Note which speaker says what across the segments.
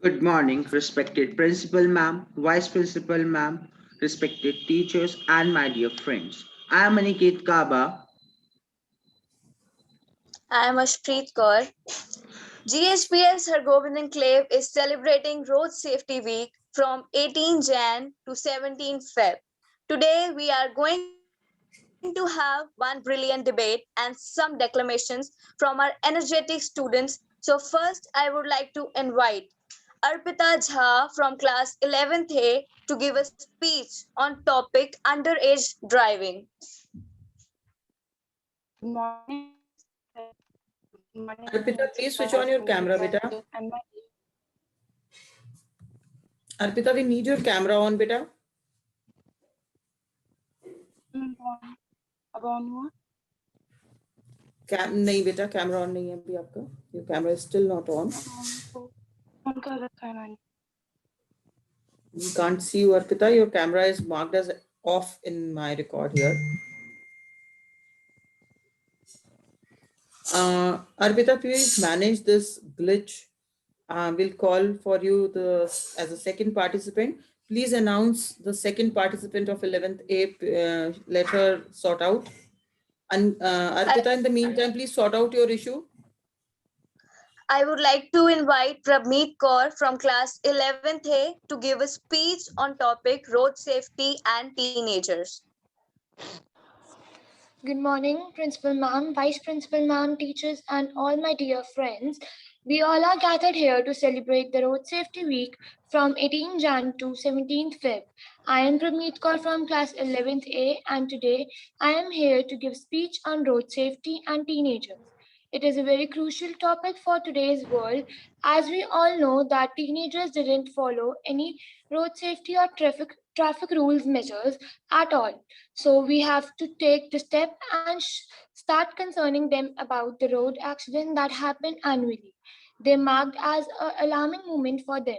Speaker 1: Good morning, respected principal ma'am, vice principal ma'am, respected teachers, and my dear friends. I am Aniket Kaba.
Speaker 2: I am Ashpreet Kaur. GHPS Hargobind Enclave is celebrating Road Safety Week from 18 Jan to 17 Feb. Today we are going to have one brilliant debate and some declamations from our energetic students. So first I would like to invite Arpita Jha from class 11th A to give a speech on topic underage driving.
Speaker 3: Good morning, sir. Good morning,
Speaker 4: Arpita, please switch on
Speaker 3: principal,
Speaker 4: your camera,
Speaker 3: teachers,
Speaker 4: beta.
Speaker 3: and my
Speaker 4: Arpita, we need your camera on, beta.
Speaker 3: अब on हुआ
Speaker 4: नहीं बेटा, camera on नहीं है अभी आपका. Your camera is still not on.
Speaker 3: On कर रखा है मैंने.
Speaker 4: We can't see you, Arpita. Your camera is marked as off in my record here. Arpita, please manage this glitch. We'll call for you as a second participant. Please announce the second participant of 11th A. Let her sort out. And Arpita, in the meantime, please sort out your issue.
Speaker 2: I would like to invite Prabmeet Kaur from class 11th A to give a speech on topic road safety and teenagers.
Speaker 5: Good morning, Principal Ma'am, Vice Principal Ma'am, teachers, and all my dear friends. We all are gathered here to celebrate the Road Safety Week from 18 Jan to 17th Feb. I am Prabmeet Kaur from class 11th A, and today I am here to give speech on road safety and teenagers. It is a very crucial topic for today's world, as we all know that teenagers didn't follow any road safety or traffic rules measures at all. So we have to take the step and start concerning them about the road accident that happen annually. They marked as an alarming moment for them.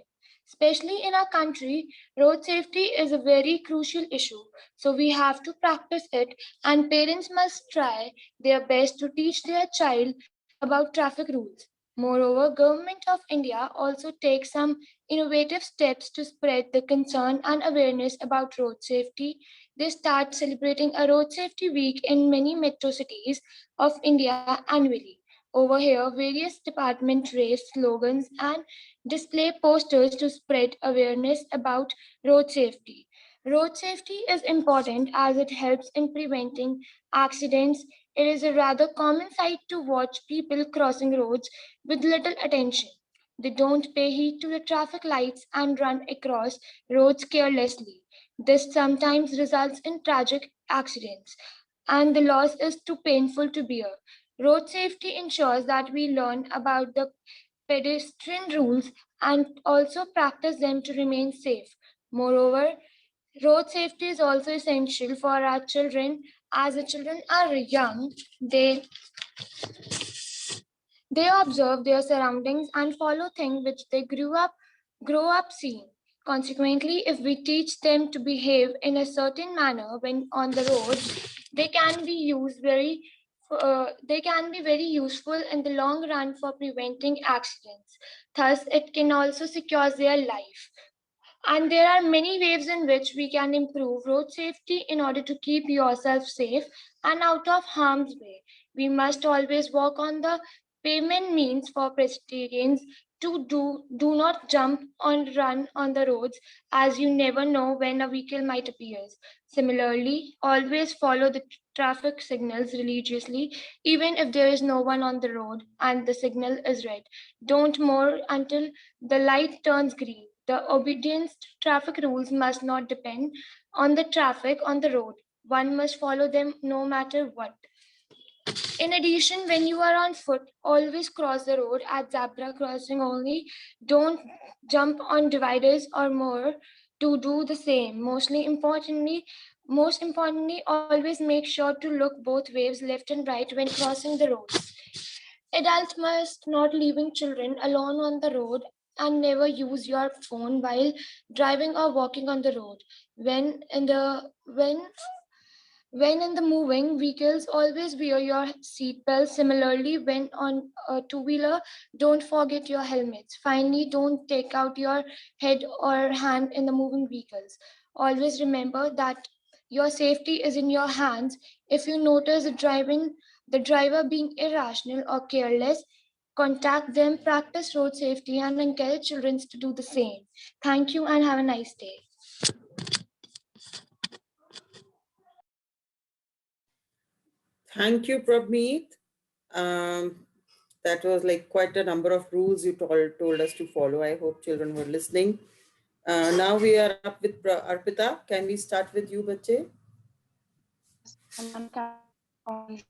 Speaker 5: Especially in our country, road safety is a very crucial issue. So we have to practice it, and parents must try their best to teach their child about traffic rules. Moreover, Government of India also takes some innovative steps to spread the concern and awareness about road safety. They start celebrating a road safety week in many metro cities of India annually. Over here, various departments raise slogans and display posters to spread awareness about road safety. Road safety is important as it helps in preventing accidents. It is a rather common sight to watch people crossing roads with little attention. They don't pay heed to the traffic lights and run across roads carelessly. This sometimes results in tragic accidents, and the loss is too painful to bear. Road safety ensures that we learn about the pedestrian rules and also practice them to remain safe. Moreover, road safety is also essential for our children. As the children are young, they observe their surroundings and follow things which they grow up seeing. Consequently, if we teach them to behave in a certain manner when on the road, they can be very useful in the long run for preventing accidents. Thus, it can also secure their life. And there are many ways in which we can improve road safety in order to keep yourself safe and out of harm's way. We must always walk on the pavement means for pedestrians to do not jump or run on the roads, as you never know when a vehicle might appear. Similarly, always follow the traffic signals religiously, even if there is no one on the road and the signal is red. Don't move until the light turns green. The obedience to traffic rules must not depend on the traffic on the road. One must follow them no matter what. In addition, when you are on foot, always cross the road at zebra crossing only. Don't jump on dividers or more to do the same. Most importantly, always make sure to look both ways, left and right, when crossing the road. Adults must not leaving children alone on the road, and never use your phone while driving or walking on the road. When When in the moving vehicles, always wear your seatbelt. Similarly, when on a two-wheeler, don't forget your helmets. Finally, don't take out your head or hand in the moving vehicles. Always remember that your safety is in your hands. If you notice the driver being irrational or careless, contact them, practice road safety, and encourage children to do the same. Thank you and have a nice day.
Speaker 4: Thank you, Prabmeet. Um, that was like quite a number of rules you told us to follow. I hope children were listening. Now we are up with Arpita. Can we start with you, Bache?
Speaker 3: And on.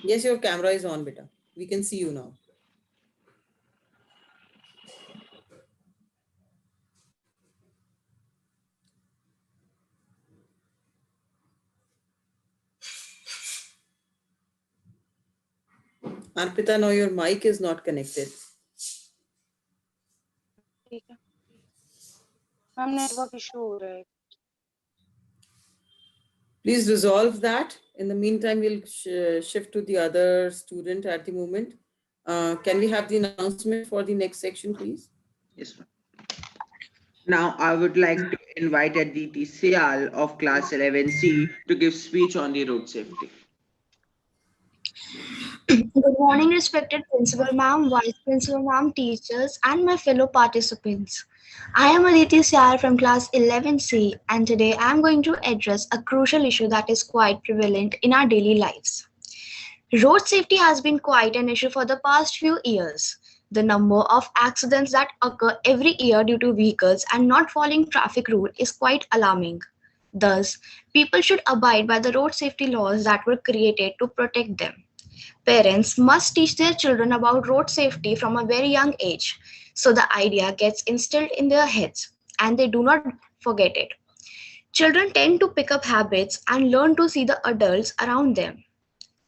Speaker 4: Yes, your camera is on, beta. We can see you now. Arpita, now your mic is not connected.
Speaker 3: ठीक है ma'am network issue हो रहा है
Speaker 4: Please resolve that. In the meantime, we'll shift to the other student at the moment. Can we have the announcement for the next section, please?
Speaker 1: Yes, ma'am. Now, I would like to invite Aditi Sial of class 11C to give speech on the road safety.
Speaker 6: Good morning, respected Principal Ma'am, Vice Principal Ma'am, teachers, and my fellow participants. I am Aditi Syar from class 11C, and today I am going to address a crucial issue that is quite prevalent in our daily lives. Road safety has been quite an issue for the past few years. The number of accidents that occur every year due to vehicles and not following traffic rule is quite alarming. Thus, people should abide by the road safety laws that were created to protect them. Parents must teach their children about road safety from a very young age so the idea gets instilled in their heads and they do not forget it. Children tend to pick up habits and learn to see the adults around them.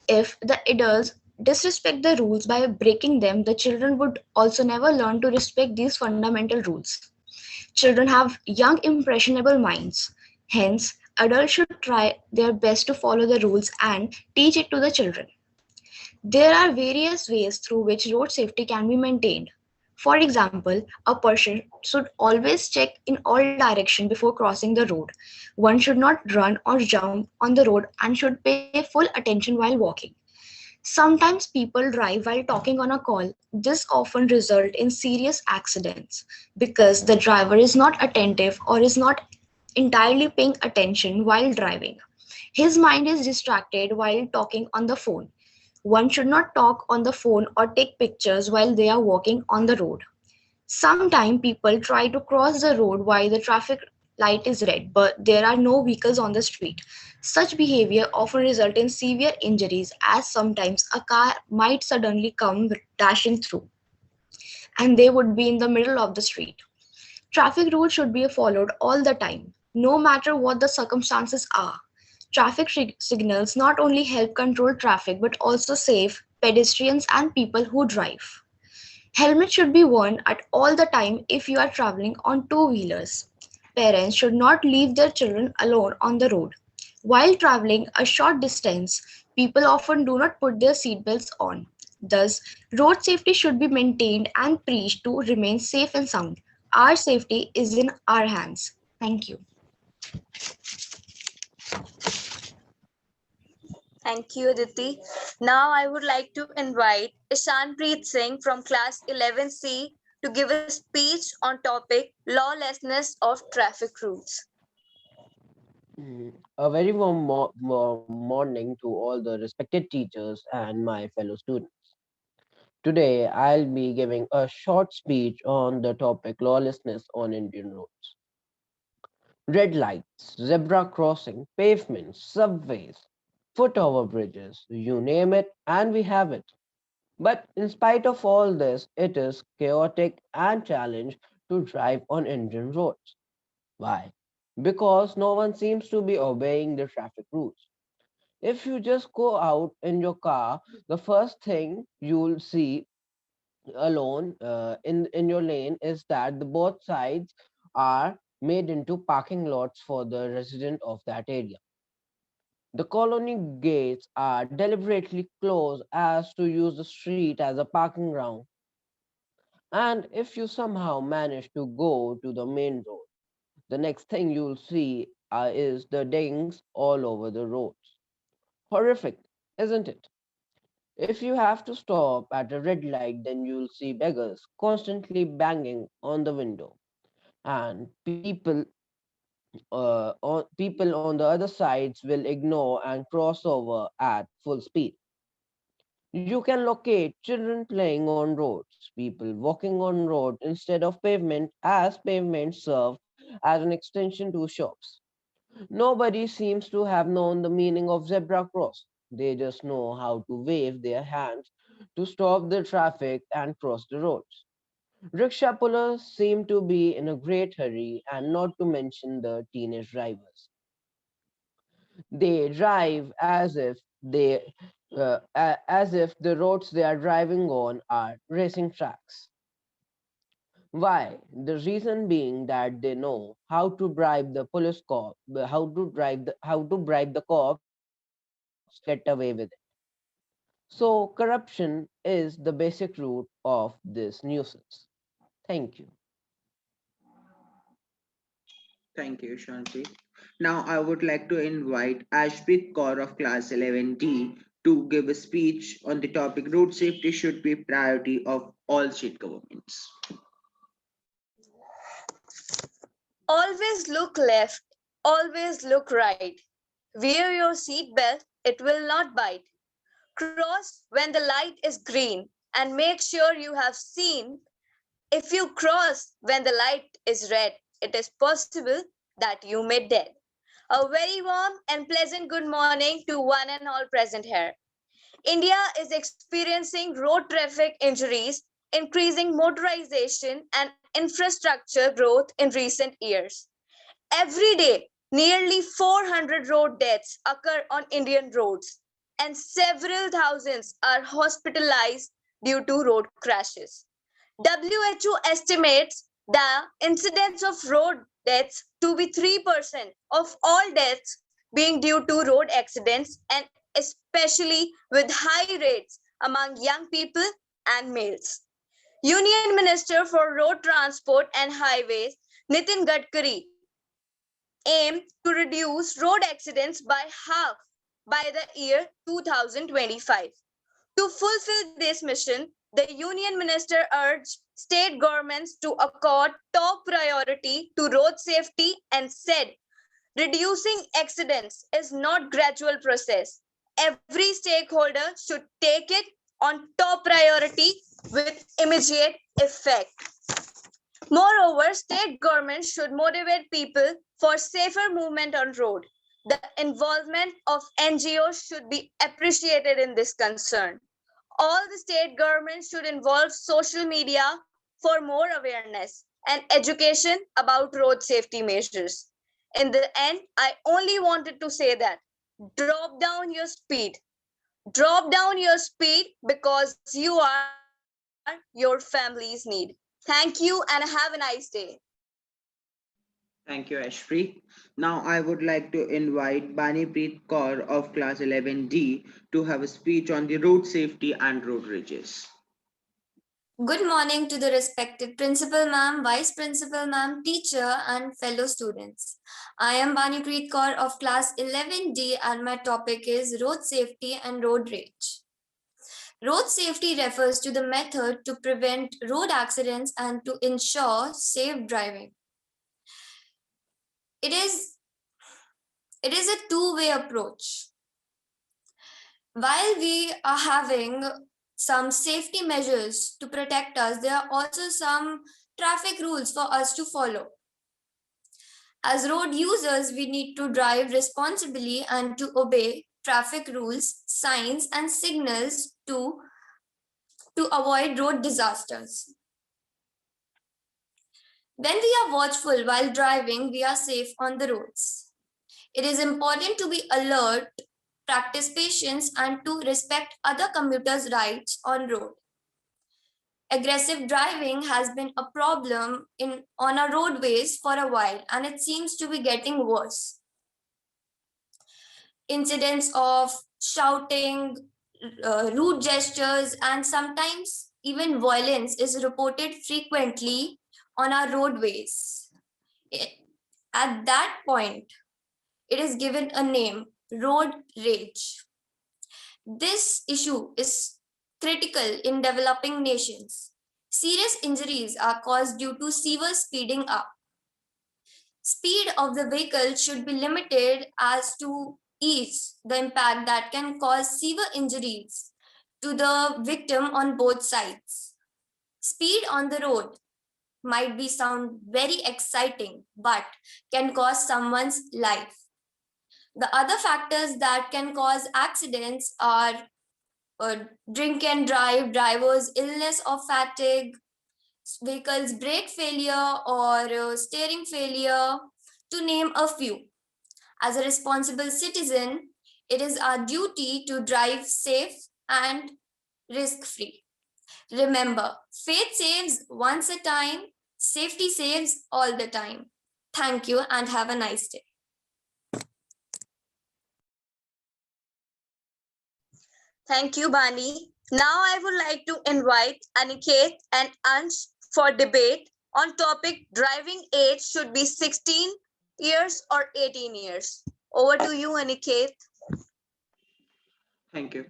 Speaker 6: If the adults disrespect the rules by breaking them, the children would also never learn to respect these fundamental rules. Children have young, impressionable minds. Hence, adults should try their best to follow the rules and teach it to the children. There are various ways through which road safety can be maintained. For example, a person should always check in all directions before crossing the road. One should not run or jump on the road and should pay full attention while walking. Sometimes people drive while talking on a call. This often results in serious accidents because the driver is not attentive or is not entirely paying attention while driving. His mind is distracted while talking on the phone. One should not talk on the phone or take pictures while they are walking on the road. Sometimes people try to cross the road while the traffic light is red, but there are no vehicles on the street. Such behavior often results in severe injuries as sometimes a car might suddenly come dashing through and they would be in the middle of the street. Traffic rules should be followed all the time, no matter what the circumstances are. Traffic signals not only help control traffic but also save pedestrians and people who drive. Helmet should be worn at all the time if you are traveling on two-wheelers. Parents should not leave their children alone on the road. While traveling a short distance, people often do not put their seatbelts on. Thus, road safety should be maintained and preached to remain safe and sound. Our safety is in our hands. Thank you.
Speaker 2: Thank you, Aditi. Now I would like to invite Ishanpreet Singh from class 11C to give a speech on topic lawlessness of traffic rules.
Speaker 7: A very warm morning to all the respected teachers and my fellow students. Today, I'll be giving a short speech on the topic lawlessness on Indian roads. Red lights, zebra crossing, pavements, subways, foot over bridges, you name it, and we have it. But in spite of all this, it is chaotic and challenging to drive on Indian roads. Why? Because no one seems to be obeying the traffic rules. If you just go out in your car, the first thing you'll see alone in your lane is that the both sides are made into parking lots for the resident of that area. The colony gates are deliberately closed as to use the street as a parking ground. And if you somehow manage to go to the main road, the next thing you'll see is the dings all over the roads. Horrific, isn't it? If you have to stop at a red light, then you'll see beggars constantly banging on the window, and people on the other sides will ignore and cross over at full speed. You can locate children playing on roads, people walking on road instead of pavement, as pavement serve as an extension to shops. Nobody seems to have known the meaning of zebra cross. They just know how to wave their hands to stop the traffic and cross the roads. Rickshaw pullers seem to be in a great hurry, and not to mention the teenage drivers. They drive as if the roads they are driving on are racing tracks. Why? The reason being that they know how to bribe the police cop, how to bribe the cops, get away with it. So corruption is the basic root of this nuisance. Thank you.
Speaker 1: Thank you, Shanti. Now I would like to invite Ashpreet Kaur of class 11D to give a speech on the topic road safety should be priority of all state governments.
Speaker 2: Always look left, always look right. Wear your seat belt, it will not bite. Cross when the light is green and make sure you have seen. If you cross when the light is red, it is possible that you may dead. A very warm and pleasant good morning to one and all present here. India is experiencing road traffic injuries, increasing motorization and infrastructure growth in recent years. Every day, nearly 400 road deaths occur on Indian roads, and several thousands are hospitalized due to road crashes. WHO estimates the incidence of road deaths to be 3% of all deaths being due to road accidents, and especially with high rates among young people and males. Union Minister for Road Transport and Highways Nitin Gadkari aimed to reduce road accidents by half by the year 2025. To fulfill this mission, the Union Minister urged state governments to accord top priority to road safety and said reducing accidents is not gradual process. Every stakeholder should take it on top priority with immediate effect. Moreover, state governments should motivate people for safer movement on road. The involvement of NGOs should be appreciated in this concern. All the state governments should involve social media for more awareness and education about road safety measures. In the end, I only wanted to say that drop down your speed. Drop down your speed because you are your family's need. Thank you and have a nice day.
Speaker 1: Thank you, Ashpreet. Now I would like to invite Banipreet Kaur of class 11D to have a speech on the road safety and road rages.
Speaker 8: Good morning to the respected principal ma'am, vice principal ma'am, teacher and fellow students. I am Banipreet Kaur of class 11D and my topic is road safety and road rage. Road safety refers to the method to prevent road accidents and to ensure safe driving. It is a two-way approach. While we are having some safety measures to protect us, there are also some traffic rules for us to follow. As road users, we need to drive responsibly and to obey traffic rules, signs, and signals to avoid road disasters. When we are watchful while driving, we are safe on the roads. It is important to be alert, practice patience, and to respect other commuters' rights on road. Aggressive driving has been a problem on our roadways for a while, and it seems to be getting worse. Incidents of shouting, rude gestures, and sometimes even violence is reported frequently on our roadways. At that point, it is given a name, road rage. This issue is critical in developing nations. Serious injuries are caused due to severe speeding up. Speed of the vehicle should be limited as to ease the impact that can cause severe injuries to the victim on both sides. Speed on the road might be sound very exciting, but can cost someone's life. The other factors that can cause accidents are uh, drink and drive, driver's illness or fatigue, vehicle's brake failure or steering failure, to name a few. As a responsible citizen, it is our duty to drive safe and risk free. Remember, faith saves once a time, safety saves all the time. Thank you and have a nice day.
Speaker 2: Thank you, Bani. Now I would like to invite Aniket and Ansh for debate on topic driving age should be 16 years or 18 years. Over to you, Aniket.
Speaker 1: Thank you.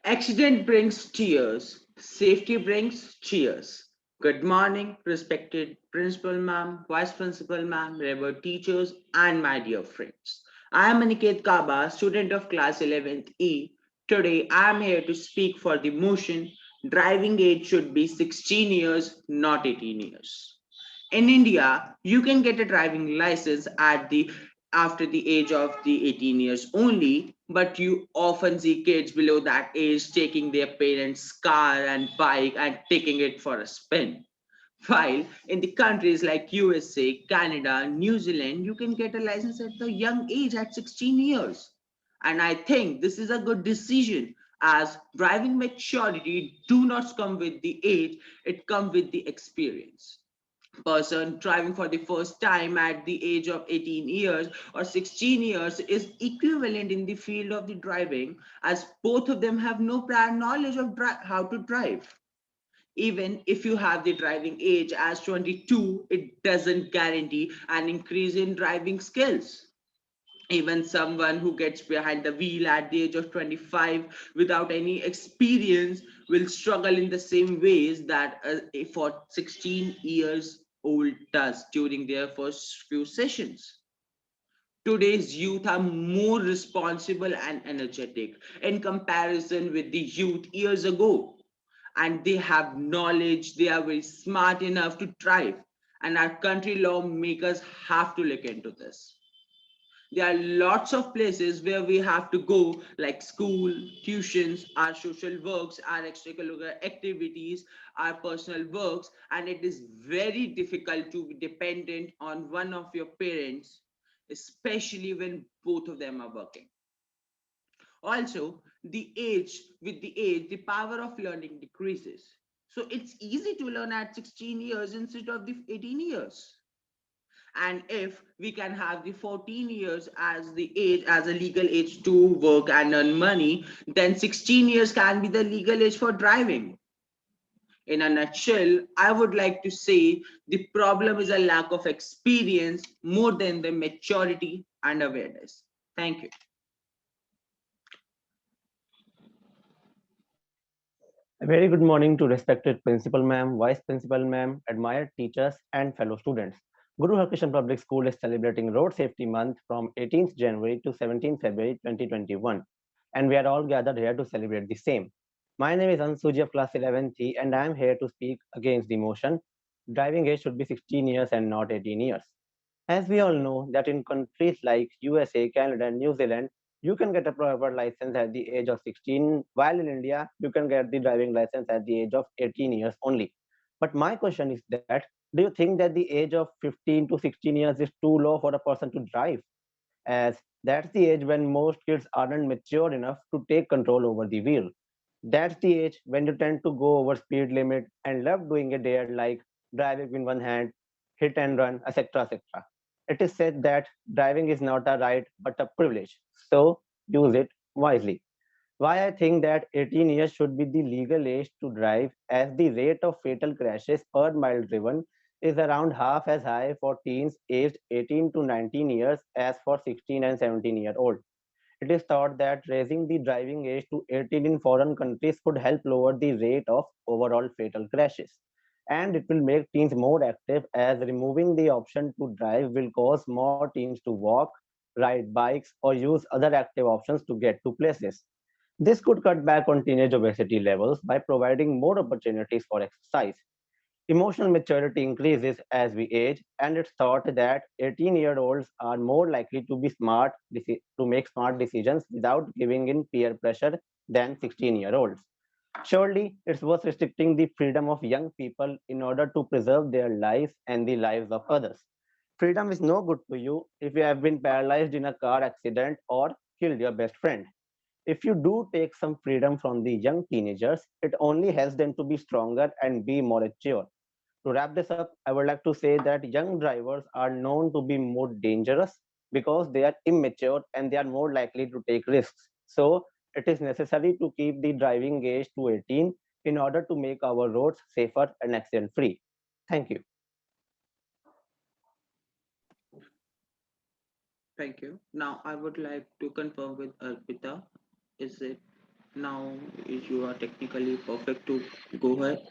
Speaker 1: Accident brings tears. Safety brings cheers. Good morning, respected principal ma'am, vice principal ma'am, revered teachers, and my dear friends. I am Aniket Kaba, student of class 11th E. Today, I am here to speak for the motion driving age should be 16 years, not 18 years. In India, you can get a driving license at the after the age of the 18 years only, but you often see kids below that age taking their parents' car and bike and taking it for a spin. While in the countries like USA, Canada, New Zealand, you can get a license at the young age at 16 years. And I think this is a good decision as driving maturity do not come with the age, it comes with the experience. Person driving for the first time at the age of 18 years or 16 years is equivalent in the field of the driving as both of them have no prior knowledge of how to drive. Even if you have the driving age as 22, it doesn't guarantee an increase in driving skills. Even someone who gets behind the wheel at the age of 25 without any experience will struggle in the same ways that a for 16 years old does during their first few sessions. Today's youth are more responsible and energetic in comparison with the youth years ago, and they have knowledge, they are very smart enough to drive, and our country lawmakers have to look into this. There are lots of places where we have to go, like school, tuitions, our social works, our extracurricular activities, our personal works, and it is very difficult to be dependent on one of your parents, especially when both of them are working. Also, with the age, the power of learning decreases. So it's easy to learn at 16 years instead of the 18 years. And if we can have the 14 years as the age as a legal age to work and earn money, then 16 years can be the legal age for driving. In a nutshell, I would like to say the problem is a lack of experience more than the maturity and awareness. Thank you.
Speaker 7: A very good morning to respected principal ma'am, vice principal ma'am, admired teachers, and fellow students. Guru Har Krishan Public School is celebrating Road Safety Month from 18th January to 17th February 2021, and we are all gathered here to celebrate the same. My name is Ansuji of class 11th, and I am here to speak against the motion driving age should be 16 years and not 18 years. As we all know that in countries like USA, Canada, and New Zealand, you can get a proper license at the age of 16, while in India, you can get the driving license at the age of 18 years only. But my question is that, do you think that the age of 15 to 16 years is too low for a person to drive? As that's the age when most kids aren't mature enough to take control over the wheel. That's the age when you tend to go over speed limit and love doing a dare like driving in one hand, hit and run, etc. etc. It is said that driving is not a right but a privilege. So use it wisely. Why I think that 18 years should be the legal age to drive, as the rate of fatal crashes per mile driven is around half as high for teens aged 18 to 19 years as for 16 and 17-year-old. It is thought that raising the driving age to 18 in foreign countries could help lower the rate of overall fatal crashes. And it will make teens more active, as removing the option to drive will cause more teens to walk, ride bikes, or use other active options to get to places. This could cut back on teenage obesity levels by providing more opportunities for exercise. Emotional maturity increases as we age, and it's thought that 18-year-olds are more likely to be to make smart decisions without giving in peer pressure than 16-year-olds. Surely, it's worth restricting the freedom of young people in order to preserve their lives and the lives of others. Freedom is no good to you if you have been paralyzed in a car accident or killed your best friend. If you do take some freedom from the young teenagers, it only helps them to be stronger and be more mature. To wrap this up, I would like to say that young drivers are known to be more dangerous because they are immature and they are more likely to take risks. So, it is necessary to keep the driving age to 18 in order to make our roads safer and accident free. Thank you.
Speaker 1: Thank you. Now I would like to confirm with Arpita. Is it now is you are technically perfect to go ahead?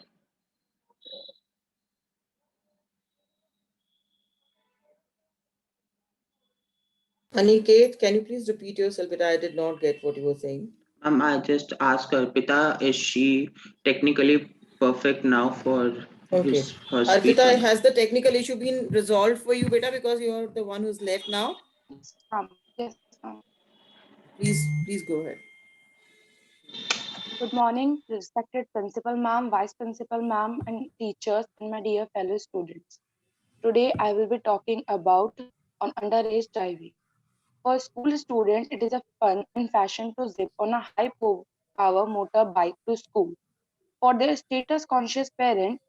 Speaker 4: Aniket, can you please repeat yourself? But I did not get what you were saying.
Speaker 1: I just asked Arpita, is she technically perfect now for
Speaker 4: Okay.
Speaker 1: her speech
Speaker 4: Arpita,
Speaker 1: on?
Speaker 4: has the technical issue been resolved for you, beta? Because you're the one who's left now.
Speaker 3: Yes, ma'am.
Speaker 4: Please go ahead.
Speaker 3: Good morning, respected principal ma'am, vice principal ma'am, and teachers, and my dear fellow students. Today, I will be talking about on underage driving. For a school student, it is a fun and fashion to zip on a high power motorbike to school. For their status conscious parent,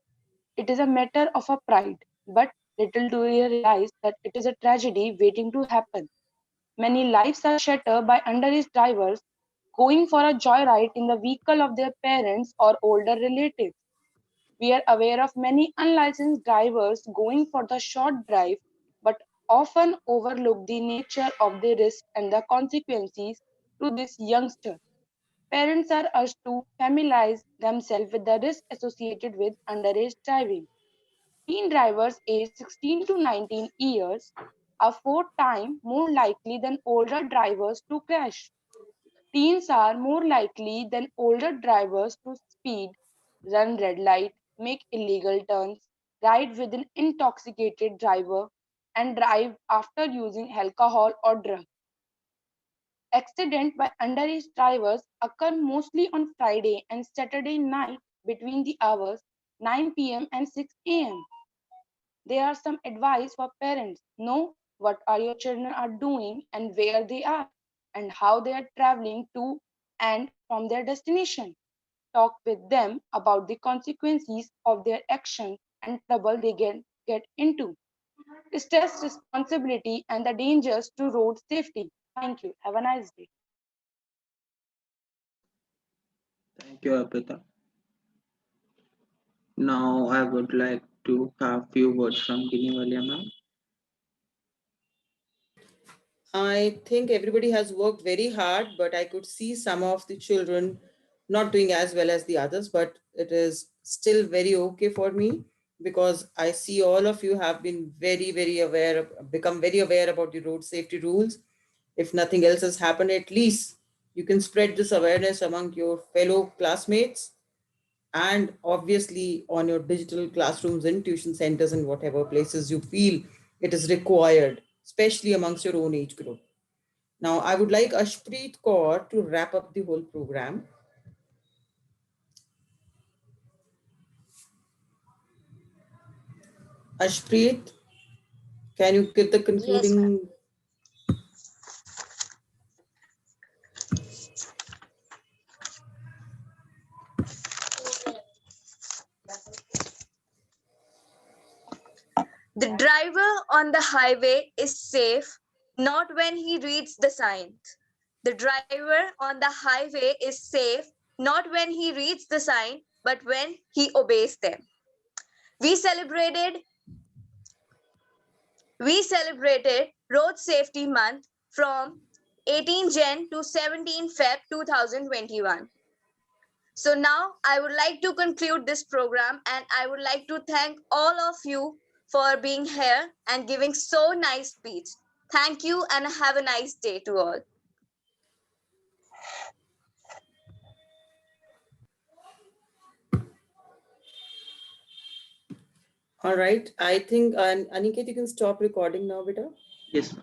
Speaker 3: it is a matter of a pride. But little do they realize that it is a tragedy waiting to happen. Many lives are shattered by underage drivers going for a joyride in the vehicle of their parents or older relatives. We are aware of many unlicensed drivers going for the short drive, but often overlook the nature of the risk and the consequences to this youngster. Parents are urged to familiarize themselves with the risk associated with underage driving. Teen drivers aged 16 to 19 years are 4 times more likely than older drivers to crash. Teens are more likely than older drivers to speed, run red light, make illegal turns, ride with an intoxicated driver, and drive after using alcohol or drugs. Accidents by underage drivers occur mostly on Friday and Saturday night between the hours 9 p.m. and 6 a.m. There are some advice for parents. Know what are your children are doing and where they are and how they are traveling to and from their destination. Talk with them about the consequences of their actions and trouble they get into. Stress responsibility and the dangers to road safety. Thank you. Have a nice day.
Speaker 1: Thank you, Arpita. Now I would like to have few words from Ginivalia ma'am.
Speaker 4: I think everybody has worked very hard, but I could see some of the children not doing as well as the others, but it is still very okay for me because I see all of you have been very aware, become very aware about the road safety rules. If nothing else has happened, at least you can spread this awareness among your fellow classmates and obviously on your digital classrooms and tuition centers and whatever places you feel it is required, especially amongst your own age group. Now, I would like Ashpreet Kaur to wrap up the whole program. Ashpreet, can you give the
Speaker 2: Yes, ma'am.
Speaker 4: concluding?
Speaker 2: The driver on the highway is safe not when he reads the signs. The driver on the highway is safe not when he reads the sign, but when he obeys them. We celebrated we celebrated Road Safety Month from 18 Jan to 17 Feb 2021. So now I would like to conclude this program and I would like to thank all of you for being here and giving so nice speech. Thank you and have a nice day to all.
Speaker 4: All right. I think, Aniket, you can stop recording now, beta.
Speaker 1: Yes.